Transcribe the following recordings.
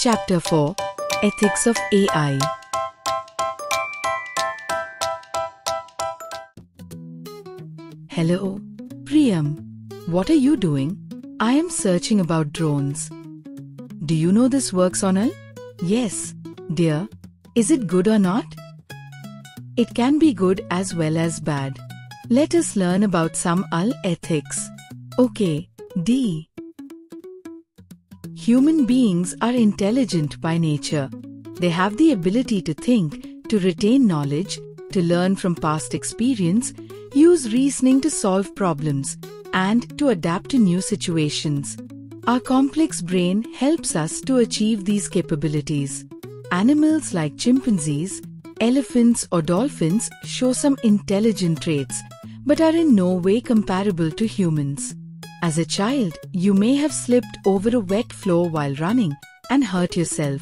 Chapter 4 Ethics of AI. Hello, Priyam. What are you doing? I am searching about drones. Do you know this works, Sonal? Yes, dear. Is it good or not? It can be good as well as bad. Let us learn about some ethics. Okay, D. Human beings are intelligent by nature. They have the ability to think, to retain knowledge, to learn from past experience, use reasoning to solve problems, and to adapt to new situations. Our complex brain helps us to achieve these capabilities. Animals like chimpanzees, elephants or dolphins show some intelligent traits, but are in no way comparable to humans. As a child, you may have slipped over a wet floor while running and hurt yourself.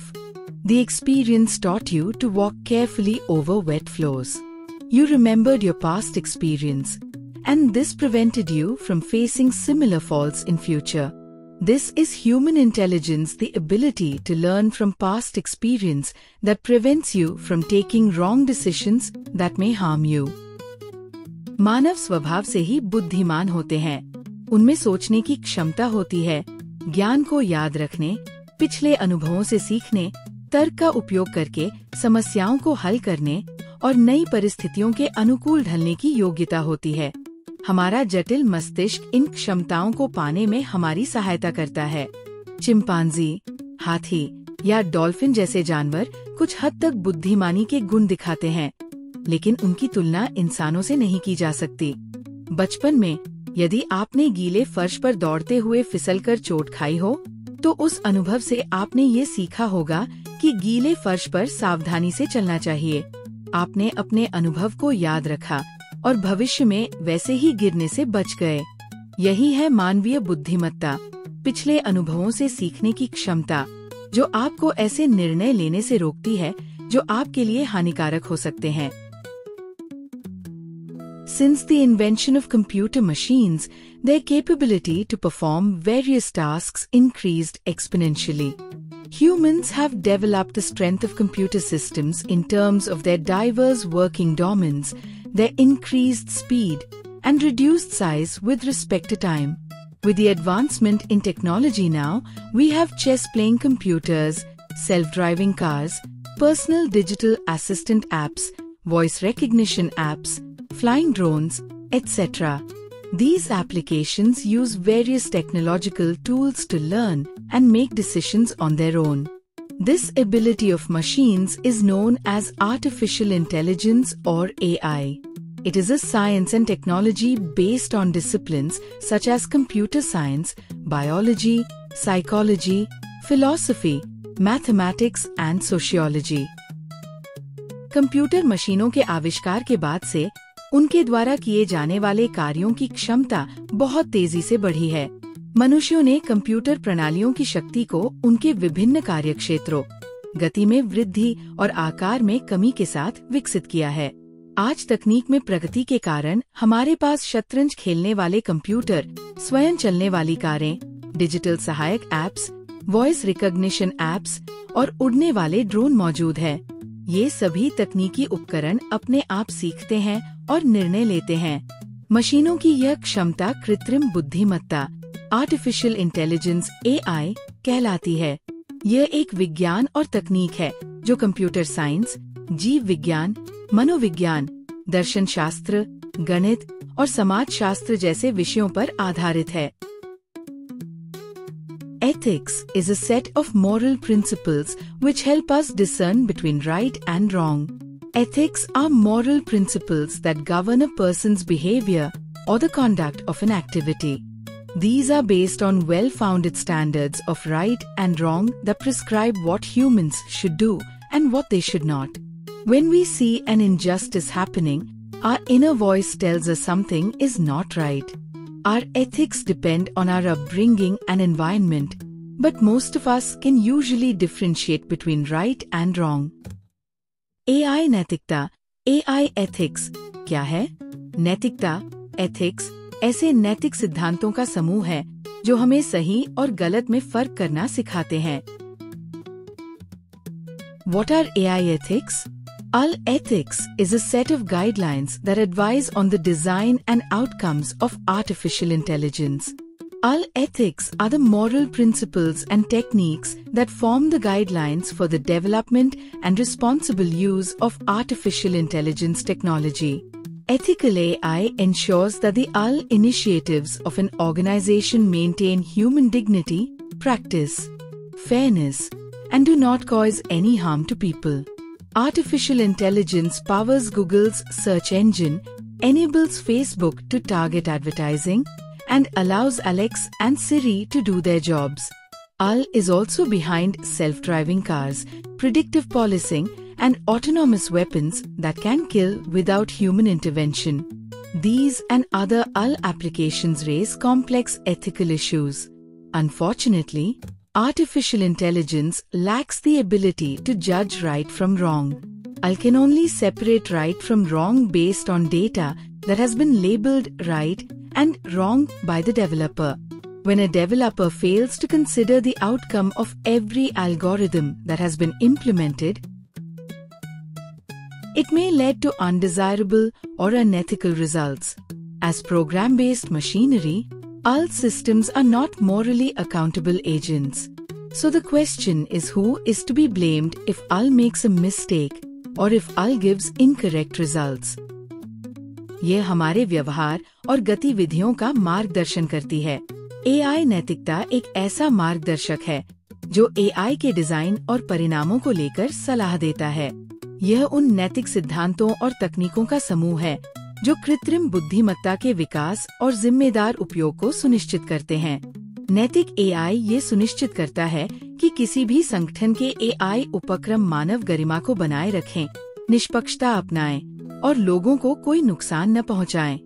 The experience taught you to walk carefully over wet floors. You remembered your past experience, and this prevented you from facing similar falls in future. This is human intelligence, the ability to learn from past experience that prevents you from taking wrong decisions that may harm you. मानव स्वभाव से ही बुद्धिमान होते हैं। उनमें सोचने की क्षमता होती है, ज्ञान को याद रखने, पिछले अनुभवों से सीखने, तर्क का उपयोग करके समस्याओं को हल करने और नई परिस्थितियों के अनुकूल ढलने की योग्यता होती है। हमारा जटिल मस्तिष्क इन क्षमताओं को पाने में हमारी सहायता करता है। चिंपांजी, हाथी या डॉल्फिन जैसे जानवर कुछ हद तक बुद्धिमानी के गुण दिखाते हैं, लेकिन उनकी तुलना इंसानों से नहीं की जा सकती। बचपन में यदि आपने गीले फर्श पर दौड़ते हुए फिसलकर चोट खाई हो, तो उस अनुभव से आपने ये सीखा होगा कि गीले फर्श पर सावधानी से चलना चाहिए। आपने अपने अनुभव को याद रखा और भविष्य में वैसे ही गिरने से बच गए। यही है मानवीय बुद्धिमत्ता, पिछले अनुभवों से सीखने की क्षमता, जो आपको ऐसे निर्णय लेने से रोकती है जो आपके लिए हानिकारक हो सकते हैं। Since the invention of computer machines, their capability to perform various tasks increased exponentially. Humans have developed the strength of computer systems in terms of their diverse working domains, their increased speed, and reduced size with respect to time. With the advancement in technology now, we have chess-playing computers, self-driving cars, personal digital assistant apps, voice recognition apps, flying drones, etc. These applications use various technological tools to learn and make decisions on their own. This ability of machines is known as artificial intelligence or AI. It is a science and technology based on disciplines such as computer science, biology, psychology, philosophy, mathematics and sociology. Computer मशीनों के आविष्कार के बाद से उनके द्वारा किए जाने वाले कार्यों की क्षमता बहुत तेजी से बढ़ी है। मनुष्यों ने कंप्यूटर प्रणालियों की शक्ति को उनके विभिन्न कार्यक्षेत्रों, गति में वृद्धि और आकार में कमी के साथ विकसित किया है। आज तकनीक में प्रगति के कारण हमारे पास शतरंज खेलने वाले कंप्यूटर, स्वयं चलने वाली कारें, डिजिटल सहायक ऐप्स, वॉइस रिकॉग्निशन ऐप्स और उड़ने वाले ड्रोन मौजूद है। ये सभी तकनीकी उपकरण अपने आप सीखते हैं और निर्णय लेते हैं। मशीनों की यह क्षमता कृत्रिम बुद्धिमत्ता, आर्टिफिशियल इंटेलिजेंस (AI) कहलाती है। यह एक विज्ञान और तकनीक है जो कंप्यूटर साइंस, जीव विज्ञान, मनोविज्ञान, दर्शन शास्त्र, गणित और समाज शास्त्र जैसे विषयों पर आधारित है। Ethics is a set of moral principles which help us discern between right and wrong. Ethics are moral principles that govern a person's behavior or the conduct of an activity. These are based on well-founded standards of right and wrong that prescribe what humans should do and what they should not. When we see an injustice happening, our inner voice tells us something is not right. Our ethics depend on our upbringing and environment, but most of us can usually differentiate between right and wrong. AI नैतिकता, AI ethics क्या है? नैतिकता, ethics ऐसे नैतिक सिद्धांतों का समूह है जो हमें सही और गलत में फर्क करना सिखाते हैं। What are AI ethics? AL Ethics is a set of guidelines that advise on the design and outcomes of artificial intelligence. AL Ethics are the moral principles and techniques that form the guidelines for the development and responsible use of artificial intelligence technology. Ethical AI ensures that the AL initiatives of an organization maintain human dignity, practice fairness, and do not cause any harm to people. Artificial intelligence powers Google's search engine, enables Facebook to target advertising, and allows Alexa and Siri to do their jobs. AL is also behind self-driving cars, predictive policing, and autonomous weapons that can kill without human intervention. These and other AL applications raise complex ethical issues. Unfortunately, artificial intelligence lacks the ability to judge right from wrong. AL can only separate right from wrong based on data that has been labeled right and wrong by the developer. When a developer fails to consider the outcome of every algorithm that has been implemented, it may lead to undesirable or unethical results. As program-based machinery, AL systems are not morally accountable agents. So the question is, who is to be blamed if AL makes a mistake or if AL gives incorrect results? ये हमारे व्यवहार और गतिविधियों का मार्गदर्शन करती है। AI नैतिकता एक ऐसा मार्गदर्शक है जो AI के डिजाइन और परिणामों को लेकर सलाह देता है। यह उन नैतिक सिद्धांतों और तकनीकों का समूह है जो कृत्रिम बुद्धिमत्ता के विकास और जिम्मेदार उपयोग को सुनिश्चित करते हैं। नैतिक AI ये सुनिश्चित करता है कि किसी भी संगठन के AI उपक्रम मानव गरिमा को बनाए रखें, निष्पक्षता अपनाएं और लोगों को कोई नुकसान न पहुंचाएं।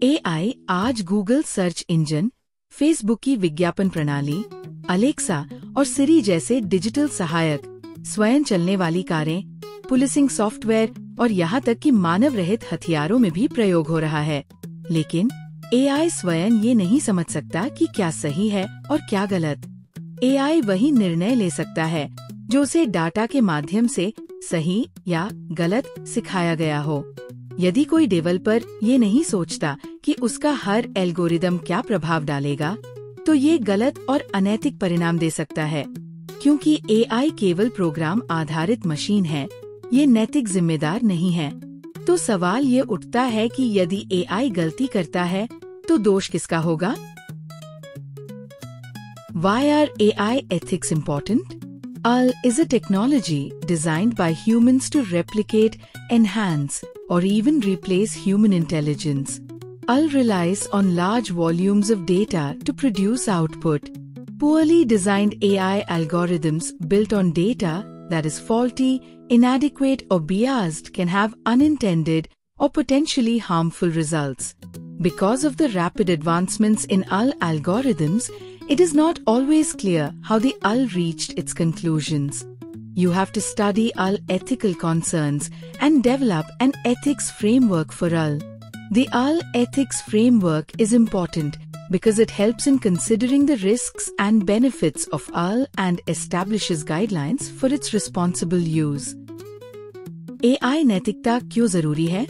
AI आज गूगल सर्च इंजन, फेसबुक की विज्ञापन प्रणाली, अलेक्सा और सिरी जैसे डिजिटल सहायक, स्वयं चलने वाली कारें, पुलिसिंग सॉफ्टवेयर और यहाँ तक कि मानव रहित हथियारों में भी प्रयोग हो रहा है। लेकिन AI स्वयं ये नहीं समझ सकता कि क्या सही है और क्या गलत। AI वही निर्णय ले सकता है जो उसे डाटा के माध्यम से सही या गलत सिखाया गया हो। यदि कोई डेवलपर ये नहीं सोचता कि उसका हर एल्गोरिदम क्या प्रभाव डालेगा, तो ये गलत और अनैतिक परिणाम दे सकता है। क्योंकि AI केवल प्रोग्राम आधारित मशीन है, ये नैतिक जिम्मेदार नहीं है। तो सवाल ये उठता है कि यदि AI गलती करता है, तो दोष किसका होगा? Why are AI ethics important? AL is a technology designed by humans to replicate, enhance, or even replace human intelligence. AL relies on large volumes of data to produce output. Poorly designed AI algorithms built on data that is faulty, inadequate, or biased can have unintended or potentially harmful results. Because of the rapid advancements in AL algorithms, it is not always clear how the AL reached its conclusions. You have to study AL ethical concerns and develop an ethics framework for AL. The AL ethics framework is important because it helps in considering the risks and benefits of AL and establishes guidelines for its responsible use. AI नैतिकता क्यों जरूरी है?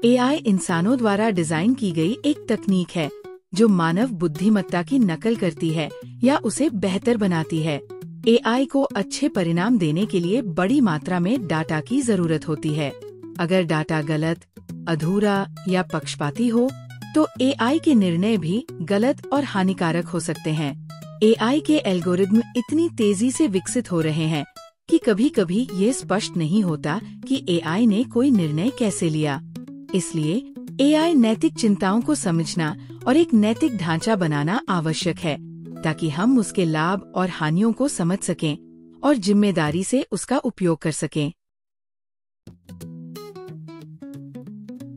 AI इंसानों द्वारा design की गई एक तकनीक है जो मानव बुद्धिमत्ता की नकल करती है या उसे बेहतर बनाती है। AI को अच्छे परिणाम देने के लिए बड़ी मात्रा में डाटा की जरूरत होती है। अगर डाटा गलत, अधूरा या पक्षपाती हो, तो AI के निर्णय भी गलत और हानिकारक हो सकते हैं। AI के एल्गोरिदम इतनी तेजी से विकसित हो रहे हैं कि कभी-कभी ये स्पष्ट नहीं होता कि AI ने कोई निर्णय कैसे लिया। इसलिए AI नैतिक चिंताओं को समझना और एक नैतिक ढांचा बनाना आवश्यक है, ताकि हम उसके लाभ और हानियों को समझ सकें और जिम्मेदारी से उसका उपयोग कर सकें।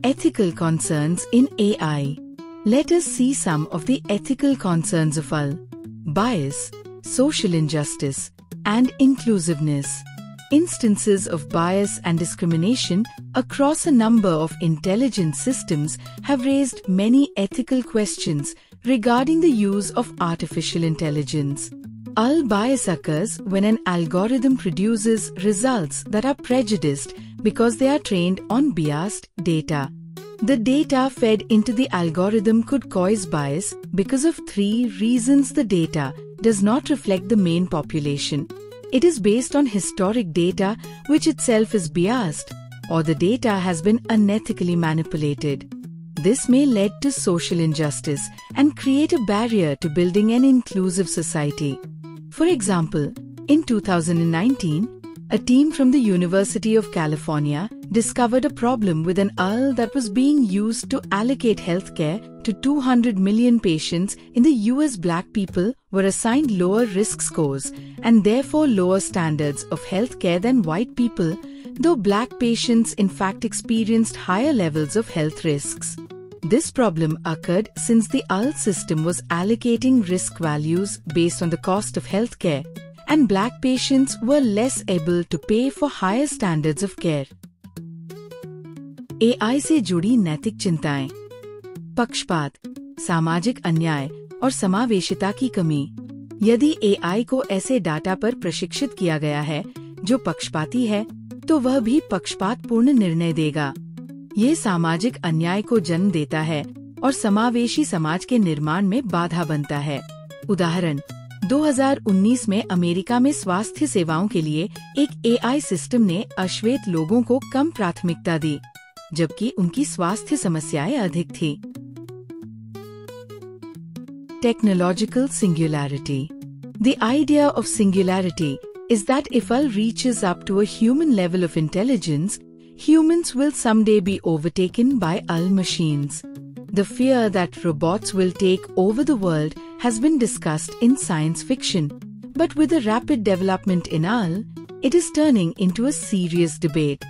Ethical concerns in AI. Let us see some of the ethical concerns of AL. Bias, social injustice, and inclusiveness. Instances of bias and discrimination across a number of intelligent systems have raised many ethical questions regarding the use of artificial intelligence. Ull bias occurs when an algorithm produces results that are prejudiced because they are trained on biased data. The data fed into the algorithm could cause bias because of 3 reasons. The data does not reflect the main population. It is based on historic data which itself is biased, or the data has been unethically manipulated. This may lead to social injustice and create a barrier to building an inclusive society. For example, in 2019, a team from the University of California discovered a problem with an Ull that was being used to allocate healthcare to 200 million patients in the US. Black people were assigned lower risk scores and therefore lower standards of healthcare than white people, though black patients in fact experienced higher levels of health risks. This problem occurred since the Ull system was allocating risk values based on the cost of healthcare, and black patients were less able to pay for higher standards of care. AI से जुड़ी नैतिक चिंताएं, पक्षपात, सामाजिक अन्याय और समावेशिता की कमी। यदि AI को ऐसे डाटा पर प्रशिक्षित किया गया है जो पक्षपाती है, तो वह भी पक्षपातपूर्ण निर्णय देगा। ये सामाजिक अन्याय को जन्म देता है और समावेशी समाज के निर्माण में बाधा बनता है। उदाहरण, 2019 में अमेरिका में स्वास्थ्य सेवाओं के लिए एक AI सिस्टम ने अश्वेत लोगों को कम प्राथमिकता दी, जबकि उनकी स्वास्थ्य समस्याएं अधिक थी। Technological singularity. The idea of singularity is that if Ull reaches up to a human level of intelligence, humans will someday be overtaken by Ull machines. The fear that robots will take over the world has been discussed in science fiction, but with the rapid development in Ull, it is turning into a serious debate.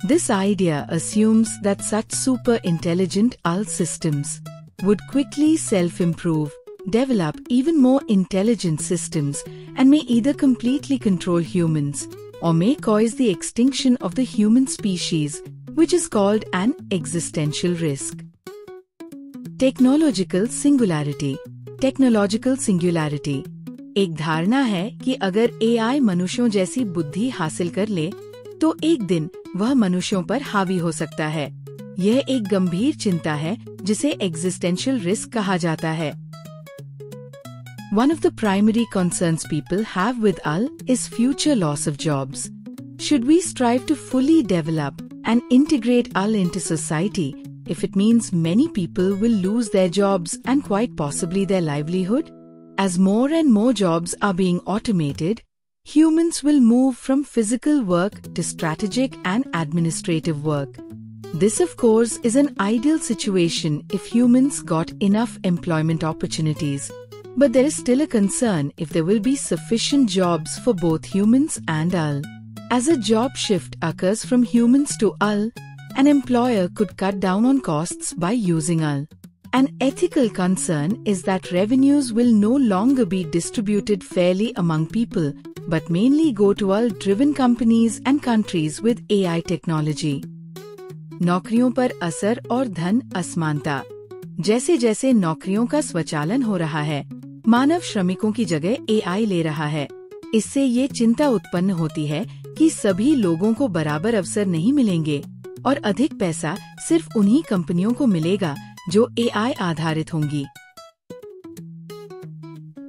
This idea assumes that such super-intelligent Ull systems would quickly self-improve, develop even more intelligent systems, and may either completely control humans or may cause the extinction of the human species, which is called an existential risk. Technological singularity. Technological singularity एक धारणा है कि अगर AI मनुष्यों जैसी बुद्धि हासिल कर ले, तो एक दिन वह मनुष्यों पर हावी हो सकता है। यह एक गंभीर चिंता है जिसे एग्जिस्टेंशियल रिस्क कहा जाता है। One of the primary concerns people have with Ull is future loss of jobs. Should we strive to fully develop and integrate Ull into society if it means many people will lose their jobs and quite possibly their livelihood? As more and more jobs are being automated, humans will move from physical work to strategic and administrative work. This, of course, is an ideal situation if humans got enough employment opportunities. But there is still a concern if there will be sufficient jobs for both humans and Ull. As a job shift occurs from humans to Ull, an employer could cut down on costs by using Ull. An ethical concern is that revenues will no longer be distributed fairly among people, but mainly go to Ull-driven companies and countries with AI technology. नौकरियों पर असर और धन असमानता। जैसे जैसे नौकरियों का स्वचालन हो रहा है, मानव श्रमिकों की जगह AI ले रहा है। इससे ये चिंता उत्पन्न होती है कि सभी लोगों को बराबर अवसर नहीं मिलेंगे और अधिक पैसा सिर्फ उन्हीं कंपनियों को मिलेगा जो AI आधारित होंगी।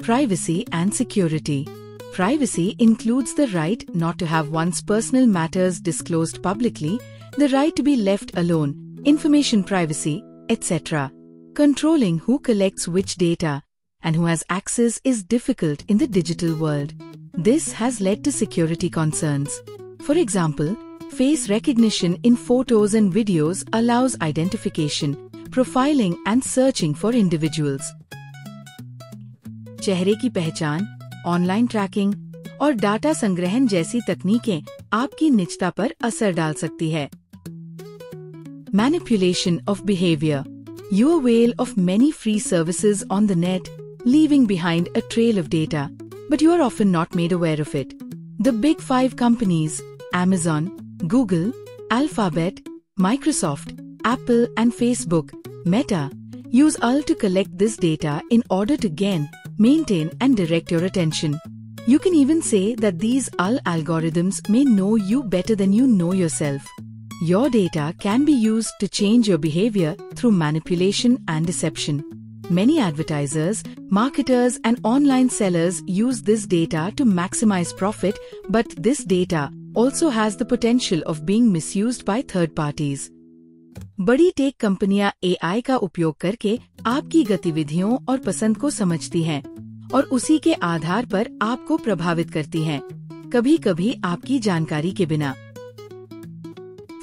Privacy and security. Privacy includes the right not to have one's personal matters disclosed publicly, the right to be left alone, information privacy, etc. Controlling who collects which data and who has access is difficult in the digital world. This has led to security concerns. For example, face recognition in photos and videos allows identification, profiling and searching for individuals. चेहरे की पहचान, online tracking और data संग्रहण जैसी तकनीकें आपकी निजता पर असर डाल सकती है। Manipulation of behavior. You avail of many free services on the net, leaving behind a trail of data, but you are often not made aware of it. The big 5 companies, Amazon, Google, Alphabet, Microsoft, Apple and Facebook, Meta, use Ull to collect this data in order to gain, maintain and direct your attention. You can even say that these UL algorithms may know you better than you know yourself. Your data can be used to change your behavior through manipulation and deception. Many advertisers, marketers, and online sellers use this data to maximize profit, but this data also has the potential of being misused by third parties. बड़ी take कंपनियां AI का उपयोग करके आपकी गतिविधियों और पसंद को समझती हैं और उसी के आधार पर आपको प्रभावित करती हैं, कभी-कभी आपकी जानकारी के बिना।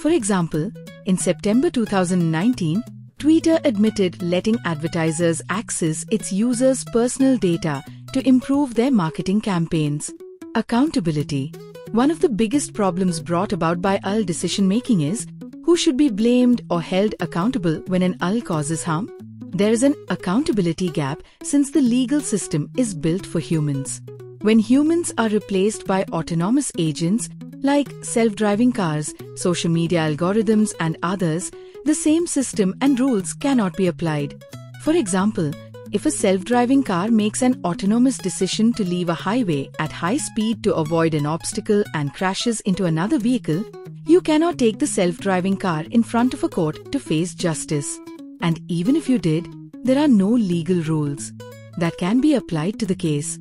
For example, in September 2019, Twitter admitted letting advertisers access its users' personal data to improve their marketing campaigns. Accountability. One of the biggest problems brought about by UL decision-making is who should be blamed or held accountable when an UL causes harm? There is an accountability gap since the legal system is built for humans. When humans are replaced by autonomous agents like self-driving cars, social media algorithms, and others, the same system and rules cannot be applied. For example, if a self-driving car makes an autonomous decision to leave a highway at high speed to avoid an obstacle and crashes into another vehicle, you cannot take the self-driving car in front of a court to face justice. And even if you did, there are no legal rules that can be applied to the case.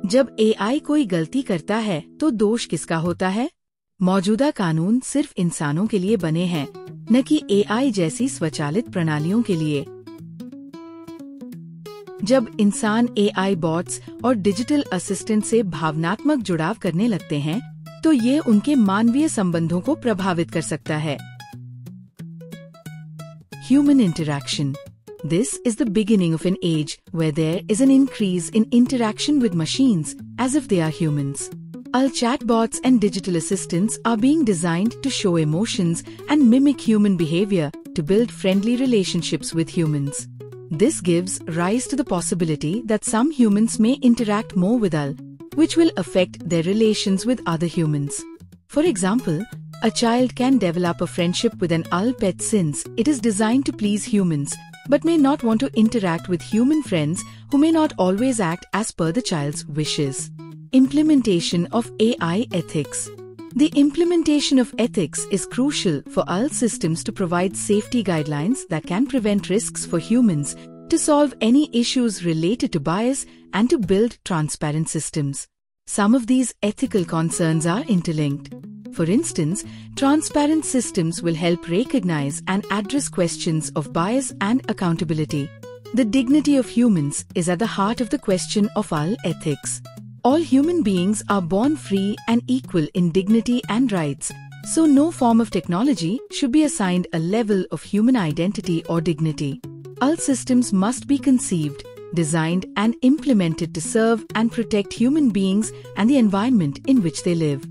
जब AI कोई गलती करता है तो दोष किसका होता है? मौजूदा कानून सिर्फ इंसानों के लिए बने हैं, न कि AI जैसी स्वचालित प्रणालियों के लिए। जब इंसान AI बॉट्स और डिजिटल असिस्टेंट से भावनात्मक जुड़ाव करने लगते हैं, तो ये उनके मानवीय संबंधों को प्रभावित कर सकता है। Human interaction. This is the beginning of an age where there is an increase in interaction with machines as if they are humans. UL chatbots and digital assistants are being designed to show emotions and mimic human behavior to build friendly relationships with humans. This gives rise to the possibility that some humans may interact more with UL, which will affect their relations with other humans. For example, a child can develop a friendship with an UL pet since it is designed to please humans, but may not want to interact with human friends who may not always act as per the child's wishes. Implementation of AI ethics. The implementation of ethics is crucial for UL systems to provide safety guidelines that can prevent risks for humans, to solve any issues related to bias, and to build transparent systems. Some of these ethical concerns are interlinked. For instance, transparent systems will help recognize and address questions of bias and accountability. The dignity of humans is at the heart of the question of UL ethics. All human beings are born free and equal in dignity and rights, so no form of technology should be assigned a level of human identity or dignity. UL systems must be conceived, designed, and implemented to serve and protect human beings and the environment in which they live.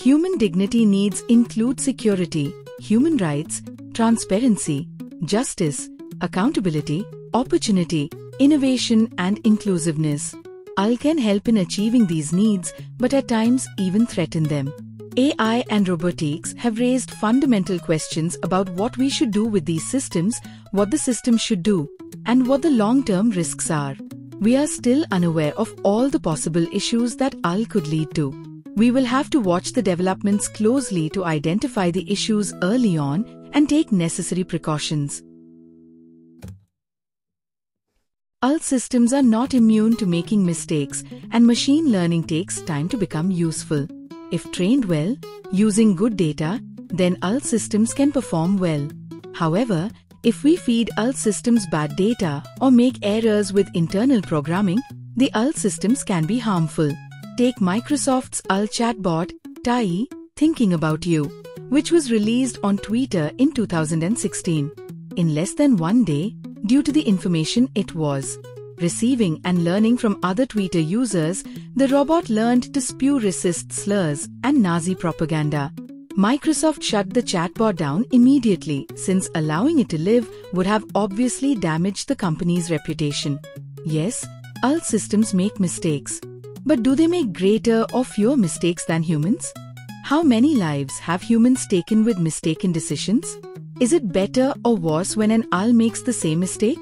Human dignity needs include security, human rights, transparency, justice, accountability, opportunity, innovation, and inclusiveness. UL can help in achieving these needs, but at times even threaten them. AI and robotics have raised fundamental questions about what we should do with these systems, what the system should do, and what the long-term risks are. We are still unaware of all the possible issues that UL could lead to. We will have to watch the developments closely to identify the issues early on and take necessary precautions. UL systems are not immune to making mistakes, and machine learning takes time to become useful. If trained well, using good data, then UL systems can perform well. However, if we feed UL systems bad data or make errors with internal programming, the UL systems can be harmful. Take Microsoft's UL chatbot, Tai, Thinking About You, which was released on Twitter in 2016. In less than one day, due to the information it was receiving and learning from other Twitter users, the robot learned to spew racist slurs and Nazi propaganda. Microsoft shut the chatbot down immediately, since allowing it to live would have obviously damaged the company's reputation. Yes, UL systems make mistakes. But do they make greater or fewer mistakes than humans? How many lives have humans taken with mistaken decisions? Is it better or worse when an UL makes the same mistake?